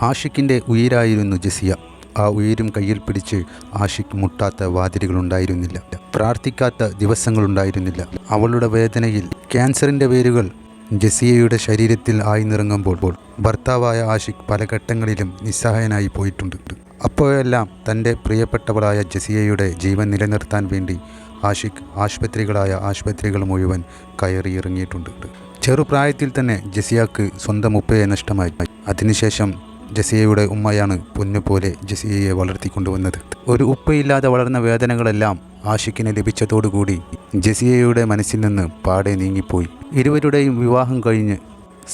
ആഷിക്കിൻ്റെ ഉയിരായിരുന്നു ജസിയ. ആ ഉയിരും കയ്യിൽ പിടിച്ച് ആഷിഖ് മുട്ടാത്ത വാതിലുകളുണ്ടായിരുന്നില്ല, പ്രാർത്ഥിക്കാത്ത ദിവസങ്ങളുണ്ടായിരുന്നില്ല. അവളുടെ വേദനയിൽ ക്യാൻസറിൻ്റെ വേരുകൾ ജസിയയുടെ ശരീരത്തിൽ ആയിന്നിറങ്ങുമ്പോൾ ഭർത്താവായ ആഷിഖ് പല ഘട്ടങ്ങളിലും നിസ്സഹായനായി പോയിട്ടുണ്ട്. അപ്പോഴെല്ലാം തൻ്റെ പ്രിയപ്പെട്ടവളായ ജസിയയുടെ ജീവൻ നിലനിർത്താൻ വേണ്ടി ആഷിഖ് ആശുപത്രികൾ മുഴുവൻ കയറിയിറങ്ങിയിട്ടുണ്ട്. ചെറുപ്രായത്തിൽ തന്നെ ജസിയക്ക് സ്വന്തം ഉപ്പയെ നഷ്ടമായി. അതിനുശേഷം ജസിയയുടെ ഉമ്മയാണ് പൊന്നുപോലെ ജസിയയെ വളർത്തിക്കൊണ്ടുവന്നത്. ഒരു ഉപ്പയില്ലാതെ വളർന്ന വേദനകളെല്ലാം ആഷിഖിന് ലഭിച്ചതോടുകൂടി ജസിയയുടെ മനസ്സിൽ നിന്ന് പാടെ നീങ്ങിപ്പോയി. ഇരുവരുടെയും വിവാഹം കഴിഞ്ഞ്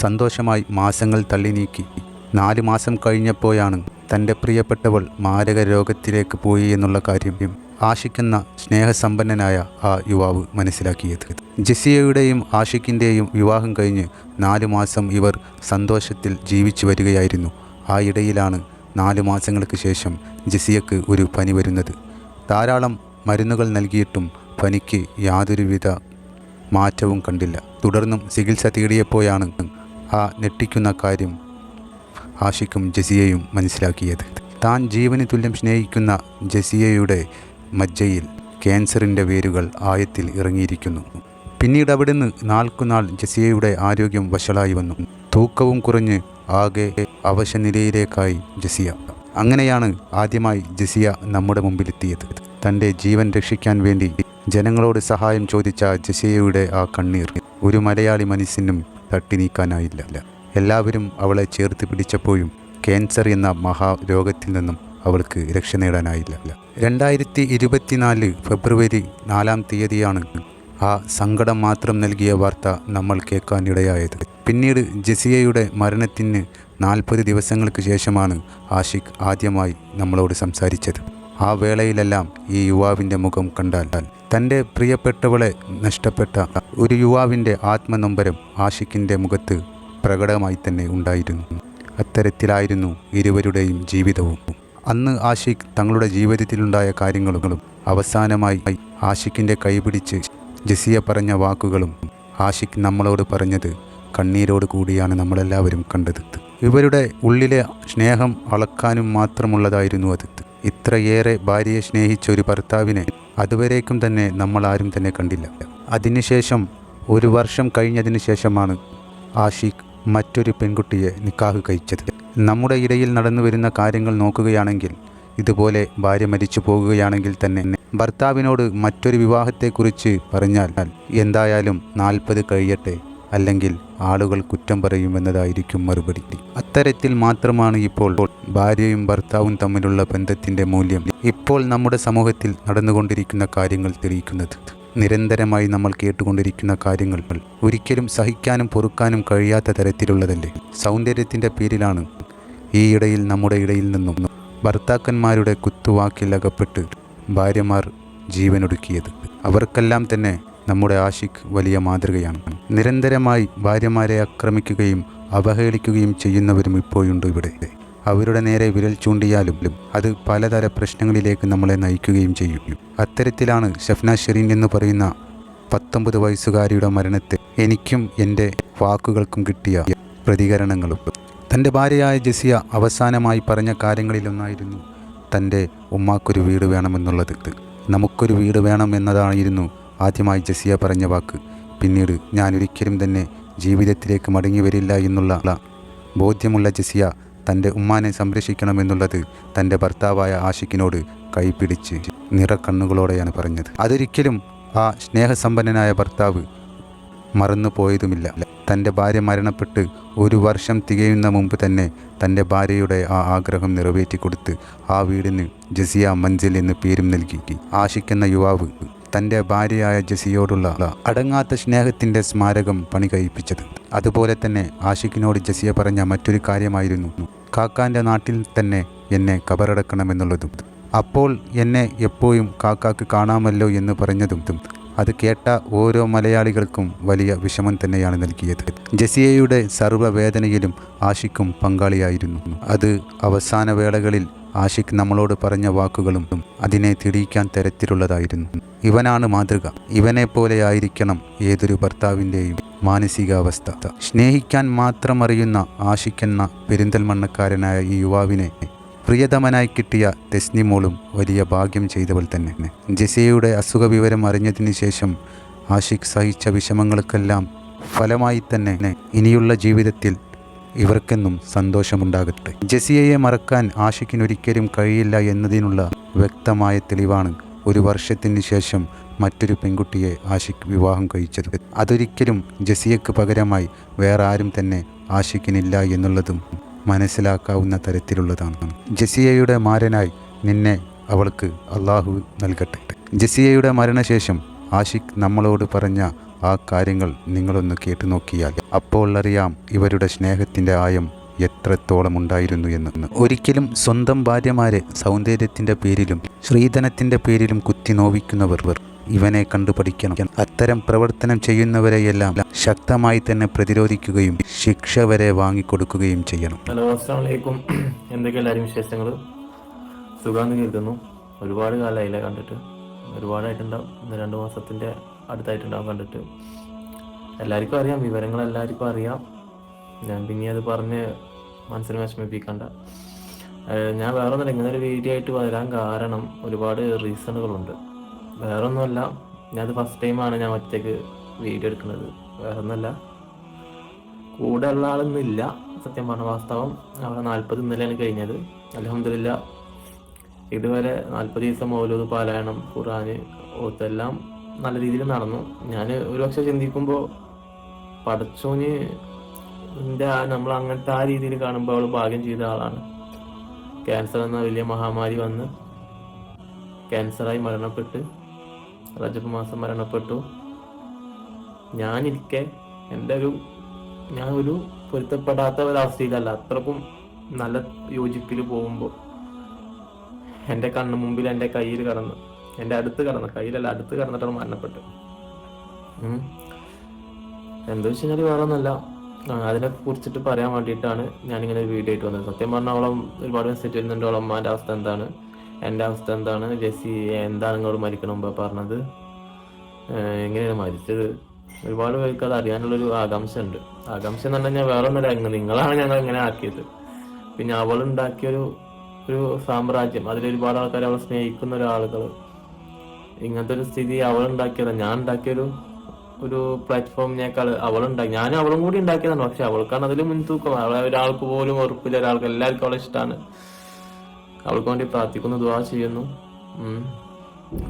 സന്തോഷമായി മാസങ്ങൾ തള്ളി നീക്കി. 4 മാസം കഴിഞ്ഞപ്പോഴാണ് തൻ്റെ പ്രിയപ്പെട്ടവൾ മാരക രോഗത്തിലേക്ക് പോയി എന്നുള്ള കാര്യം ആഷിഖ് എന്ന സ്നേഹസമ്പന്നനായ ആ യുവാവ് മനസ്സിലാക്കിയത്. ജസിയയുടെയും ആഷിഖിൻ്റെയും വിവാഹം കഴിഞ്ഞ് 4 മാസം ഇവർ സന്തോഷത്തിൽ ജീവിച്ചു വരികയായിരുന്നു. ആ ഇടയിലാണ് 4 മാസങ്ങൾക്ക് ശേഷം ജസിയക്ക് ഒരു പനി വരുന്നത്. ധാരാളം മരുന്നുകൾ നൽകിയിട്ടും പനിക്ക് യാതൊരുവിധ മാറ്റവും കണ്ടില്ല. തുടർന്നും ചികിത്സ തേടിയപ്പോഴാണ് ആ ഞെട്ടിക്കുന്ന കാര്യം ആഷിഖും ജസിയയും മനസ്സിലാക്കിയത്. താൻ ജീവന് തുല്യം സ്നേഹിക്കുന്ന ജസിയയുടെ മജ്ജയിൽ ക്യാൻസറിൻ്റെ വേരുകൾ ആഴത്തിൽ ഇറങ്ങിയിരിക്കുന്നു. പിന്നീട് അവിടുന്ന് നാൾക്കുനാൾ ജസിയയുടെ ആരോഗ്യം വഷളായി വന്നു. തൂക്കവും കുറഞ്ഞ് ആകെ അവശനിലയിലേക്കായി ജസിയ. അങ്ങനെയാണ് ആദ്യമായി ജസിയ നമ്മുടെ മുമ്പിലെത്തിയത്. തൻ്റെ ജീവൻ രക്ഷിക്കാൻ വേണ്ടി ജനങ്ങളോട് സഹായം ചോദിച്ച ജസിയയുടെ ആ കണ്ണീർ ഒരു മലയാളി മനസ്സിനും തട്ടി നീക്കാനായില്ല. എല്ലാവരും അവളെ ചേർത്ത് പിടിച്ചപ്പോഴും ക്യാൻസർ എന്ന മഹാരോഗത്തിൽ നിന്നും അവൾക്ക് രക്ഷ നേടാനായില്ല. 2024 ഫെബ്രുവരി 4-ാം തീയതിയാണ് ആ സങ്കടം മാത്രം നൽകിയ വാർത്ത നമ്മൾ കേൾക്കാനിടയായത്. പിന്നീട് ജസിയയുടെ മരണത്തിന് 40 ദിവസങ്ങൾക്ക് ശേഷമാണ് ആഷിഖ് ആദ്യമായി നമ്മളോട് സംസാരിച്ചത്. ആ വേളയിലെല്ലാം ഈ യുവാവിൻ്റെ മുഖം കണ്ടാൽ തൻ്റെ പ്രിയപ്പെട്ടവളെ നഷ്ടപ്പെട്ട ഒരു യുവാവിൻ്റെ ആത്മനൊമ്പരം ആഷിഖിൻ്റെ മുഖത്ത് പ്രകടമായി തന്നെ ഉണ്ടായിരുന്നു. അത്തരത്തിലായിരുന്നു ഇരുവരുടെയും ജീവിതവും. അന്ന് ആഷിഖ് തങ്ങളുടെ ജീവിതത്തിലുണ്ടായ കാര്യങ്ങളും അവസാനമായി ആഷിഖിൻ്റെ കൈപിടിച്ച് ജസിയ പറഞ്ഞ വാക്കുകളും ആഷിഖ് നമ്മളോട് പറഞ്ഞത് കണ്ണീരോട് കൂടിയാണ് നമ്മളെല്ലാവരും കണ്ടത്. ഇവരുടെ ഉള്ളിലെ സ്നേഹം അളക്കാനും മാത്രമുള്ളതായിരുന്നു അത്. ഇത്രയേറെ ഭാര്യയെ സ്നേഹിച്ച ഒരു ഭർത്താവിനെ അതുവരേക്കും തന്നെ നമ്മൾ ആരും തന്നെ കണ്ടില്ല. അതിനുശേഷം 1 വർഷം കഴിഞ്ഞതിന് ശേഷമാണ് ആഷിഖ് മറ്റൊരു പെൺകുട്ടിയെ നിക്കാഹ് കഴിച്ചത്. നമ്മുടെ ഇടയിൽ നടന്നു വരുന്ന കാര്യങ്ങൾ നോക്കുകയാണെങ്കിൽ ഇതുപോലെ ഭാര്യ മരിച്ചു പോകുകയാണെങ്കിൽ തന്നെ ഭർത്താവിനോട് മറ്റൊരു വിവാഹത്തെക്കുറിച്ച് പറഞ്ഞാൽ എന്തായാലും 40 കഴിയട്ടെ, അല്ലെങ്കിൽ ആളുകൾ കുറ്റം പറയുമെന്നതായിരിക്കും മറുപടി. അത്തരത്തിൽ മാത്രമാണ് ഇപ്പോൾ ഭാര്യയും ഭർത്താവും തമ്മിലുള്ള ബന്ധത്തിൻ്റെ മൂല്യം ഇപ്പോൾ നമ്മുടെ സമൂഹത്തിൽ നടന്നുകൊണ്ടിരിക്കുന്ന കാര്യങ്ങൾ തെളിയിക്കുന്നത്. നിരന്തരമായി നമ്മൾ കേട്ടുകൊണ്ടിരിക്കുന്ന കാര്യങ്ങൾ ഒരിക്കലും സഹിക്കാനും പൊറുക്കാനും കഴിയാത്ത തരത്തിലുള്ളതല്ലേ. സൗന്ദര്യത്തിൻ്റെ പേരിലാണ് ഈയിടയിൽ നമ്മുടെ ഇടയിൽ നിന്നും ഭർത്താക്കന്മാരുടെ കുത്തുവാക്കിൽ അകപ്പെട്ട് ഭാര്യമാർ ജീവനൊടുക്കിയത്. അവർക്കെല്ലാം തന്നെ നമ്മുടെ ആഷിഖ് വലിയ മാതൃകയാണ്. നിരന്തരമായി ഭാര്യമാരെ ആക്രമിക്കുകയും അവഹേളിക്കുകയും ചെയ്യുന്നവരും ഇപ്പോഴുണ്ട് ഇവിടെ. അവരുടെ നേരെ വിരൽ ചൂണ്ടിയാലും അത് പലതര പ്രശ്നങ്ങളിലേക്ക് നമ്മളെ നയിക്കുകയും ചെയ്യും. അത്തരത്തിലാണ് ഷഫ്ന ഷെരീൻ എന്ന് പറയുന്ന 19 വയസ്സുകാരിയുടെ മരണത്തെ എനിക്കും എൻ്റെ വാക്കുകൾക്കും കിട്ടിയ പ്രതികരണങ്ങളും. തൻ്റെ ഭാര്യയായ ജസിയ അവസാനമായി പറഞ്ഞ കാര്യങ്ങളിലൊന്നായിരുന്നു തൻ്റെ ഉമ്മാക്കൊരു വീട് വേണമെന്നുള്ളത്. നമുക്കൊരു വീട് വേണം എന്നതായിരുന്നു ആദ്യമായി ജസിയ പറഞ്ഞ വാക്ക്. പിന്നീട് ഞാനൊരിക്കലും തന്നെ ജീവിതത്തിലേക്ക് മടങ്ങി വരില്ല എന്നുള്ള ബോധ്യമുള്ള ജസിയ തൻ്റെ ഉമ്മാനെ സംരക്ഷിക്കണമെന്നുള്ളത് തൻ്റെ ഭർത്താവായ ആഷിഖിനോട് കൈപിടിച്ച് നിറക്കണ്ണുകളോടെയാണ് പറഞ്ഞത്. അതൊരിക്കലും ആ സ്നേഹസമ്പന്നനായ ഭർത്താവ് മറന്നു പോയതുമില്ല. തൻ്റെ ഭാര്യ മരണപ്പെട്ട് 1 വർഷം തികയുന്ന മുമ്പ് തന്നെ തൻ്റെ ഭാര്യയുടെ ആ ആഗ്രഹം നിറവേറ്റിക്കൊടുത്ത് ആ വീടിന് ജസിയ മഞ്ചൽ എന്ന് പേരും നൽകി. ആഷിഖ് എന്ന യുവാവ് തൻ്റെ ഭാര്യയായ ജസിയോടുള്ള അടങ്ങാത്ത സ്നേഹത്തിൻ്റെ സ്മാരകം പണി കഴിപ്പിച്ചത്. അതുപോലെ തന്നെ ആഷിഖിനോട് ജസിയ പറഞ്ഞ മറ്റൊരു കാര്യമായിരുന്നു കാക്കാൻ്റെ നാട്ടിൽ തന്നെ എന്നെ കബറടക്കണമെന്നുള്ളതും. അപ്പോൾ എന്നെ എപ്പോഴും കാക്കാക്ക് കാണാമല്ലോ എന്ന് പറഞ്ഞതും അത് കേട്ട ഓരോ മലയാളികൾക്കും വലിയ വിഷമം തന്നെയാണ് നൽകിയത്. ജസിയയുടെ സർവ്വവേദനയിലും ആഷിഖും പങ്കാളിയായിരുന്നു. അത് അവസാന വേളകളിൽ ആഷിഖ് നമ്മളോട് പറഞ്ഞ വാക്കുകളും അതിനെ തെളിയിക്കാൻ തരത്തിലുള്ളതായിരുന്നു. ഇവനാണ് മാതൃക, ഇവനെ പോലെ ആയിരിക്കണം ഏതൊരു ഭർത്താവിൻ്റെയും മാനസികാവസ്ഥ. സ്നേഹിക്കാൻ മാത്രം അറിയുന്ന ആഷിഖ് എന്ന പെരിന്തൽമണ്ണക്കാരനായ ഈ യുവാവിനെ പ്രിയതമനായി കിട്ടിയ തെസ്നിമോളും വലിയ ഭാഗ്യം ചെയ്തവൾ തന്നെ. ജെസിയയുടെ അസുഖ വിവരം അറിഞ്ഞതിന് ശേഷം ആഷിഖ് സഹിച്ച വിഷമങ്ങൾക്കെല്ലാം ഫലമായി തന്നെ ഇനിയുള്ള ജീവിതത്തിൽ ഇവർക്കെന്നും സന്തോഷമുണ്ടാകട്ടെ. ജെസിയയെ മറക്കാൻ ആഷിഖിനൊരിക്കലും കഴിയില്ല എന്നതിനുള്ള വ്യക്തമായ തെളിവാണ് 1 വർഷത്തിന് ശേഷം മറ്റൊരു പെൺകുട്ടിയെ ആഷിഖ് വിവാഹം കഴിച്ചത്. അതൊരിക്കലും ജെസിയയ്ക്ക് പകരമായി വേറെ ആരും തന്നെ ആഷിഖിനില്ല എന്നുള്ളതും മനസ്സിലാക്കാവുന്ന തരത്തിലുള്ളതാണ്. ജെസിയയുടെ മാരനായി നിന്നെ അവൾക്ക് അള്ളാഹു നൽകട്ടെ. ജെസിയയുടെ മരണശേഷം ആഷിഖ് നമ്മളോട് പറഞ്ഞ ആ കാര്യങ്ങൾ നിങ്ങളൊന്ന് കേട്ടു നോക്കിയാൽ അപ്പോൾ അറിയാം ഇവരുടെ സ്നേഹത്തിൻ്റെ ആയം എത്രത്തോളം ഉണ്ടായിരുന്നു എന്ന്. ഒരിക്കലും സ്വന്തം ഭാര്യമാരെ സൗന്ദര്യത്തിൻ്റെ പേരിലും ശ്രീധനത്തിൻ്റെ പേരിലും കുത്തി നോവിക്കുന്നവർ ഇവനെ കണ്ടു പഠിക്കണം. അത്തരം പ്രവർത്തനം ചെയ്യുന്നവരെയെല്ലാം ശക്തമായി തന്നെ പ്രതിരോധിക്കുകയും ശിക്ഷ വരെ വാങ്ങിക്കൊടുക്കുകയും ചെയ്യണം. ഹലോ, അസ്സലാമു അലൈക്കും. എന്തൊക്കെ എല്ലാവരും വിശേഷങ്ങൾ? സുഖാന്ന് കരുതുന്നു. ഒരുപാട് കാലമായില്ലേ കണ്ടിട്ട്, ഒരുപാടായിട്ടുണ്ടാവും. 2 മാസത്തിൻ്റെ അടുത്തായിട്ടുണ്ടാവും കണ്ടിട്ട്. എല്ലാവർക്കും അറിയാം, വിവരങ്ങൾ എല്ലാവർക്കും അറിയാം. ഞാൻ പിന്നെ അത് പറഞ്ഞ് മനസ്സിനെ വിഷമിപ്പിക്കണ്ട. ഞാൻ വേറെ ഒന്നുമില്ല, ഇങ്ങനെ ഒരു വീഡിയോ ആയിട്ട് വരാൻ കാരണം ഒരുപാട് റീസണുകളുണ്ട്. വേറെ ഒന്നുമല്ല, ഞാനത് ഫസ്റ്റ് ടൈമാണ് ഞാൻ ഒറ്റയ്ക്ക് വീഡിയോ എടുക്കുന്നത്. വേറെ ഒന്നുമല്ല, കൂടെ ഉള്ള ആളൊന്നുമില്ല. സത്യം പറഞ്ഞ വാസ്തവം അവിടെ 40 ഇന്നലെയാണ് കഴിഞ്ഞത്. അൽഹംദുലില്ലാ ഇതുവരെ 40 ദിവസം മൗലൂദ്, പാരായണം, ഖുർആന് ഓത്തെല്ലാം നല്ല രീതിയിൽ നടന്നു. ഞാൻ ഒരുപക്ഷെ ചിന്തിക്കുമ്പോൾ പടച്ചോന് നമ്മൾ അങ്ങനത്തെ ആ രീതിയിൽ കാണുമ്പോൾ അവൾ ഭാഗ്യം ചെയ്ത ആളാണ്. ക്യാൻസർ എന്ന വലിയ മഹാമാരി വന്ന് ക്യാൻസറായി മരണപ്പെട്ട് റജബ് മാസം മരണപ്പെട്ടു. ഞാനിരിക്കെ ഞാൻ ഒരു പൊരുത്തപ്പെടാത്ത ഒരവസ്ഥയിലല്ല, അത്രക്കും നല്ല യോജിപ്പിൽ പോകുമ്പോൾ എൻ്റെ കണ്ണു മുമ്പിൽ എൻ്റെ കയ്യിൽ കടന്ന്, എൻ്റെ അടുത്ത് കടന്ന്, കയ്യിലല്ല അടുത്ത് കടന്നിട്ടാണ് മരണപ്പെട്ടു. എന്താ വെച്ച് കഴിഞ്ഞാൽ വേറെ ഒന്നുമല്ല, അതിനെ കുറിച്ചിട്ട് പറയാൻ വേണ്ടിയിട്ടാണ് ഞാനിങ്ങനെ ഒരു വീഡിയോ ആയിട്ട് വന്നത്. സത്യം പറഞ്ഞാൽ അവളെ ഒരുപാട് മെസ്സേജ് വരുന്നുണ്ട്. അവളെ അമ്മാൻ്റെ അവസ്ഥ എന്താണ്, എൻ്റെ അവസ്ഥ എന്താണ്, ജെസ്സി എന്താണ് നിങ്ങളോട് മരിക്കണം മുമ്പ് പറഞ്ഞത്, എങ്ങനെയാണ് മരിച്ചത്, ഒരുപാട് പേർക്ക് അത് അറിയാനുള്ളൊരു ആകാംക്ഷ ഉണ്ട്. ആകാംക്ഷ എന്ന് പറഞ്ഞു കഴിഞ്ഞാൽ വേറെ ഒന്നുമില്ല, നിങ്ങളാണ് ഞങ്ങൾ ഇങ്ങനെ ആക്കിയത്. പിന്നെ അവളുണ്ടാക്കിയൊരു സാമ്രാജ്യം, അതിലൊരുപാട് ആൾക്കാർ അവളെ സ്നേഹിക്കുന്ന ഒരാളുകൾ, ഇങ്ങനത്തെ ഒരു സ്ഥിതി അവളുണ്ടാക്കിയതാണ്. ഞാൻ ഉണ്ടാക്കിയൊരു പ്ലാറ്റ്ഫോമിനേക്കാൾ അവളുണ്ടാക്കി, ഞാനും അവളും കൂടി ഉണ്ടാക്കിയതാണ്. പക്ഷെ അവൾക്കാണ് അതിൽ മുൻതൂക്കം. അവളെ ഒരാൾക്ക് പോലും ഉറപ്പില്ല, ഒരാൾക്ക് എല്ലാവർക്കും അവളെ ഇഷ്ടമാണ്. അവൾക്ക് വേണ്ടി പ്രാർത്ഥിക്കുന്നു, ദുആ ചെയ്യുന്നു.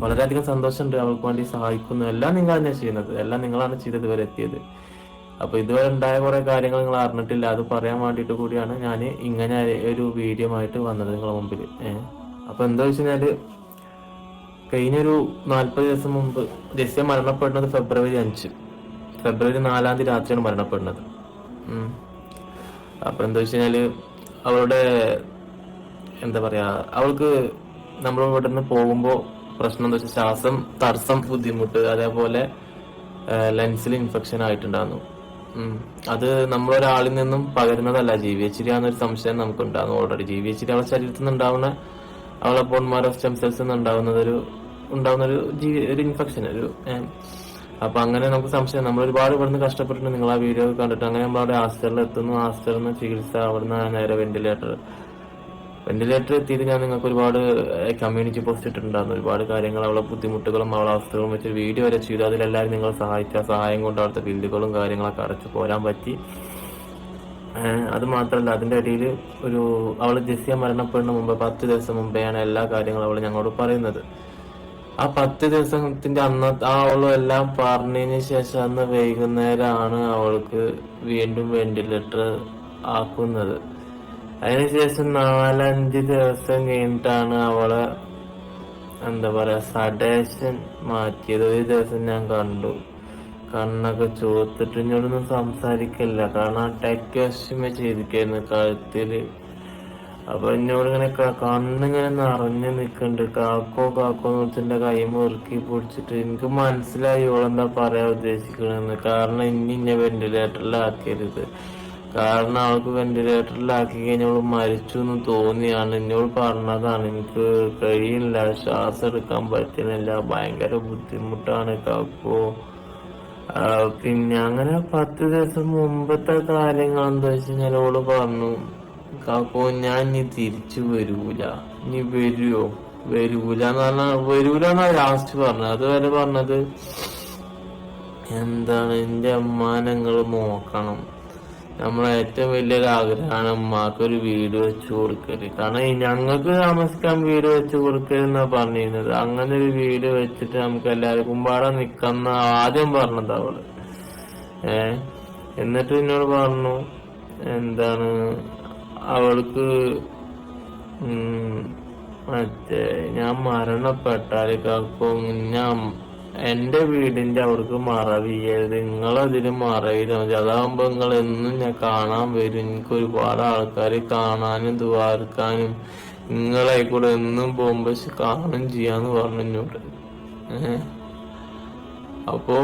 വളരെയധികം സന്തോഷമുണ്ട്. അവൾക്ക് വേണ്ടി സഹായിക്കുന്നു. എല്ലാം നിങ്ങൾ തന്നെയാണ് ചെയ്യുന്നത്, എല്ലാം നിങ്ങളാണ് ചെയ്തത് ഇതുവരെ എത്തിയത്. അപ്പൊ ഇതുവരെ ഉണ്ടായ കുറെ കാര്യങ്ങൾ നിങ്ങൾ അറിഞ്ഞിട്ടില്ല, അത് പറയാൻ വേണ്ടിയിട്ട് കൂടിയാണ് ഞാൻ ഇങ്ങനെ ഒരു വീഡിയോ ആയിട്ട് വന്നത് നിങ്ങളുടെ മുമ്പിൽ. അപ്പൊ എന്താ വെച്ച് കഴിഞ്ഞാല്, കഴിഞ്ഞൊരു 40 ദിവസം മുമ്പ് ജെസ്സിയ മരണപ്പെടുന്നത് ഫെബ്രുവരി 5, ഫെബ്രുവരി 4 രാത്രിയാണ് മരണപ്പെടുന്നത്. അപ്പൊ എന്താ വെച്ച് കഴിഞ്ഞാല്, അവളുടെ എന്താ പറയാ, അവൾക്ക് നമ്മൾ ഇവിടെ നിന്ന് പോകുമ്പോൾ പ്രശ്നം എന്താ വെച്ചാൽ ശ്വാസം തടസ്സം, ബുദ്ധിമുട്ട്, അതേപോലെ ലെൻസിൽ ഇൻഫെക്ഷൻ ആയിട്ടുണ്ടായിരുന്നു. അത് നമ്മളൊരാളിൽ നിന്നും പകരുന്നതല്ല, GVHD ആണെന്നൊരു സംശയം നമുക്ക് ഉണ്ടാകുന്നു. ഓൾറെഡി GVHD അവളുടെ ശരീരത്തിൽ നിന്ന് ഉണ്ടാവുന്ന, അവളെ ബോൺമാരോ സ്റ്റെം സെൽസ് നിന്ന് ഉണ്ടാവുന്ന ഒരു ഇൻഫെക്ഷൻ അപ്പൊ അങ്ങനെ നമുക്ക് സംശയം. നമ്മൾ ഒരുപാട് ഇവിടുന്ന് കഷ്ടപ്പെട്ടിട്ട് നിങ്ങൾ ആ വീഡിയോ കണ്ടിട്ട് അങ്ങനെ നമ്മളവിടെ ഹോസ്പിറ്റലിൽ എത്തുന്നു. ഹോസ്പിറ്റലിൽ നിന്ന് ചികിത്സ, അവിടുന്ന് നേരെ വെന്റിലേറ്റർ എത്തിയിട്ട് ഞാൻ നിങ്ങൾക്ക് ഒരുപാട് കമ്മ്യൂണിറ്റി പോസ്റ്റ് ഇട്ടിട്ടുണ്ടായിരുന്നു. ഒരുപാട് കാര്യങ്ങൾ, അവളെ ബുദ്ധിമുട്ടുകളും അവളെ അവസ്ഥകളും വെച്ച് വീഡിയോ വരെ ചെയ്തു. അതിലെല്ലാവരും നിങ്ങൾ സഹായിച്ച സഹായം കൊണ്ട് അവിടുത്തെ ബില്ലുകളും കാര്യങ്ങളൊക്കെ അടച്ചു പോരാൻ പറ്റി. അത് മാത്രമല്ല, അതിൻ്റെ ഇടയിൽ അവൾ ജെസ്സിയ മരണപ്പെടുന്ന മുമ്പ് 10 ദിവസം മുമ്പെയാണ് എല്ലാ കാര്യങ്ങളും അവൾ ഞങ്ങളോട് പറയുന്നത്. ആ 10 ദിവസത്തിന്റെ അവളും എല്ലാം പറഞ്ഞതിന് ശേഷം അന്ന് വൈകുന്നേരമാണ് അവൾക്ക് വീണ്ടും വെന്റിലേറ്റർ ആക്കുന്നത്. അതിനുശേഷം 4-5 ദിവസം കഴിഞ്ഞിട്ടാണ് അവളെ എന്താ പറയാ സഡേഷൻ മാറ്റിയത്. ഒരു ദിവസം ഞാൻ കണ്ടു, കണ്ണൊക്കെ ചോത്തിട്ട് ഇങ്ങോട്ടൊന്നും സംസാരിക്കില്ല, കാരണം ടെക്വസ്റ്റിമ ചെയ്തിരിക്കുന്നു കഴുത്തില്. അപ്പൊ എന്നോട് ഇങ്ങനെ കണ്ണിങ്ങനെ നിറഞ്ഞു നിൽക്കുന്നുണ്ട്. കാക്കോ എന്ന് വെച്ചിട്ട് കൈ മുറുക്കി പിടിച്ചിട്ട് എനിക്ക് മനസ്സിലായി ഓളെന്താ പറയാ ഉദ്ദേശിക്കണെന്ന്. കാരണം ഇനി വെന്റിലേറ്ററിലാക്കരുത്, കാരണം അവൾക്ക് വെന്റിലേറ്ററിലാക്കി കഴിഞ്ഞാൽ അവള് മരിച്ചു എന്ന് തോന്നിയാണ്. എന്നോട് പറഞ്ഞതാണ്, എനിക്ക് കഴിയില്ല, ശ്വാസം എടുക്കാൻ പറ്റുന്നില്ല, ഭയങ്കര ബുദ്ധിമുട്ടാണ് കാക്കോ. പിന്നെ അങ്ങനെ 10 ദിവസം മുമ്പത്തെ കാര്യങ്ങൾ എന്താ വെച്ച് കഴിഞ്ഞാൽ ഓള് പറഞ്ഞു, കാക്കോ ഞാൻ ഇനി തിരിച്ചു വരൂല. ഇനി വരുവോ? വരൂല എന്ന് പറഞ്ഞാൽ വരൂലെന്നാ ലാസ്റ്റ് പറഞ്ഞത്. അതുവരെ പറഞ്ഞത് എന്താണ്, എന്റെ അമ്മാനെ നിങ്ങൾ നോക്കണം, നമ്മളെ ഏറ്റവും വലിയൊരു ആഗ്രഹമാണ് ഉമ്മാക്കൊരു വീട് വെച്ച് കൊടുക്കല്. കാരണം ഞങ്ങൾക്ക് താമസിക്കാൻ വീട് വെച്ച് കൊടുക്കലെന്നാ പറഞ്ഞിരുന്നത്. അങ്ങനെ ഒരു വീട് വെച്ചിട്ട് നമുക്ക് എല്ലാവർക്കും പാടെ നിക്കുന്ന ആദ്യം പറഞ്ഞത് അവള്. എന്നിട്ട് എന്നോട് പറഞ്ഞു എന്താണ്, അവൾക്ക് മറ്റേ ഞാൻ മരണപ്പെട്ടാല് കാക്കും ഞാൻ എന്റെ വീടിന്റെ അവിടേക്ക് മറവിയരുത്, നിങ്ങളതിന് മറവില്ല മതി. അതാകുമ്പോ നിങ്ങൾ എന്നും ഞാൻ കാണാൻ വരും. എനിക്ക് ഒരുപാട് ആൾക്കാർ കാണാനും ദ്വാരക്കാനും നിങ്ങളെ കൂടെ എന്നും പോകുമ്പോ കാണും ചെയ്യാന്ന് പറഞ്ഞു എന്നോട്. അപ്പോ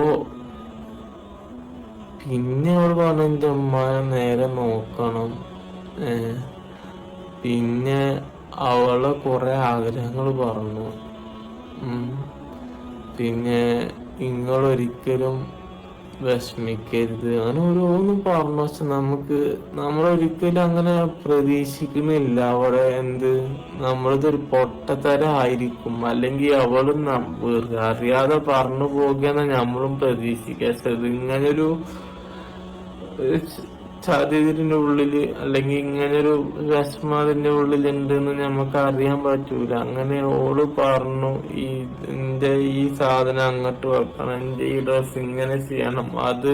പിന്നെ അവൾ പറഞ്ഞു എന്റെ ഉമ്മാനെ നേരെ നോക്കണം. പിന്നെ അവളെ കുറെ ആഗ്രഹങ്ങൾ പറഞ്ഞു. പിന്നെ നിങ്ങളൊരിക്കലും വിഷമിക്കരുത്, അങ്ങനെ ഓരോന്നും പറഞ്ഞു. പക്ഷെ നമ്മളൊരിക്കലും അങ്ങനെ പ്രതീക്ഷിക്കുന്നില്ല അവിടെ നമ്മളിതൊരു പൊട്ടത്തരായിരിക്കും, അല്ലെങ്കിൽ അവളും അറിയാതെ പറഞ്ഞു പോകുകയെന്ന് നമ്മളും പ്രതീക്ഷിക്കുക. പക്ഷെ ഇങ്ങനൊരു ചതിതിന്റെ ഉള്ളില് അല്ലെങ്കിൽ ഇങ്ങനൊരു വിഷമം അതിന്റെ ഉള്ളിൽ ഉണ്ടെന്ന് നമുക്ക് അറിയാൻ പറ്റൂല. അങ്ങനെ ഓള് പറഞ്ഞു ഈ സാധനം അങ്ങോട്ട് വെക്കണം, എന്റെ ഈ ഡ്രസ് ഇങ്ങനെ ചെയ്യണം, അത്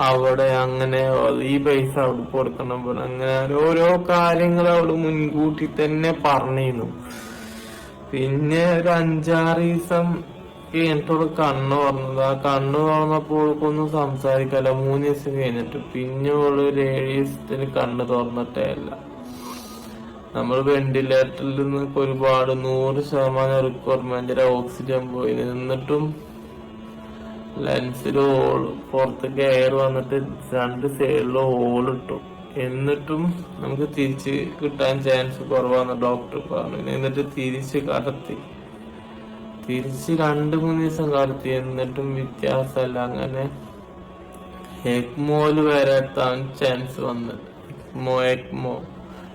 അവിടെ അങ്ങനെ ഈ പൈസ അവിടെ കൊടുക്കണം, അങ്ങനെ ഓരോ കാര്യങ്ങൾ അവള് മുൻകൂട്ടി തന്നെ പറഞ്ഞിരുന്നു. പിന്നെ ഒരു 5-6 ദിവസം കഴിഞ്ഞിട്ടോട് കണ്ണ് തുറന്നത്. ആ കണ്ണ് തുറന്നപ്പോഴൊന്നും സംസാരിക്കല്ല. 3 ദിവസം കഴിഞ്ഞിട്ട് പിന്നെ ഓള് ഒരു 7 ദിവസത്തിന് കണ്ണ് തുറന്നിട്ടേ അല്ല. നമ്മൾ വെന്റിലേറ്ററിൽ നിന്ന് ഒരുപാട് 100% റിക്വയർമെന്റിൽ ഓക്സിജൻ പോയി. എന്നിട്ടും ലെൻസിൽ പുറത്തേക്ക് എയർ വന്നിട്ട് 2 സൈഡിലും ഹോളിട്ടു. എന്നിട്ടും നമുക്ക് തിരിച്ച് കിട്ടാൻ ചാൻസ് കുറവാന്ന് ഡോക്ടർ പറഞ്ഞു. എന്നിട്ട് തിരിച്ച് 2-3 ദിവസം കടത്തി. എന്നിട്ടും വ്യത്യാസമല്ല. അങ്ങനെ എക്മോയില് വരെ എത്താൻ ചാൻസ് വന്നത്. എക്മോ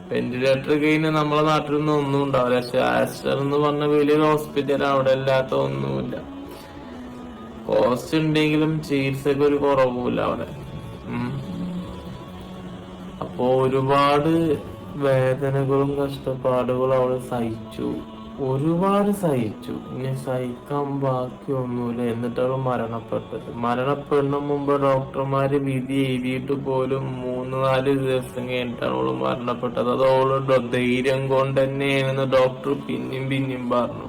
വെന്റിലേറ്റർ കഴിഞ്ഞ് നമ്മളെ നാട്ടിലൊന്നും ഒന്നും ഉണ്ടാവില്ല. പക്ഷെ ആസ്റ്റർ എന്ന് പറഞ്ഞ വലിയൊരു ഹോസ്പിറ്റൽ അവിടെ ഇല്ലാത്ത ഒന്നുമില്ല. കോസ്റ്റ് ഉണ്ടെങ്കിലും ചികിത്സക്ക് ഒരു കുറവുമില്ല അവിടെ. അപ്പോ ഒരുപാട് വേദനകളും കഷ്ടപ്പാടുകളും അവള് സഹിച്ചു, ഒരുപാട് സഹിച്ചു. ഇനി സഹിക്കാൻ ബാക്കിയൊന്നുമില്ല. എന്നിട്ട് അവൾ മരണപ്പെടുന്ന മുമ്പ് ഡോക്ടർമാര് വിധി എഴുതിയിട്ട് പോലും 3-4 ദിവസം കഴിഞ്ഞിട്ടാണ് അവള് മരണപ്പെട്ടത്. അത് അവളുടെ ധൈര്യം കൊണ്ട് തന്നെയാണെന്ന് ഡോക്ടർ പിന്നെയും പറഞ്ഞു.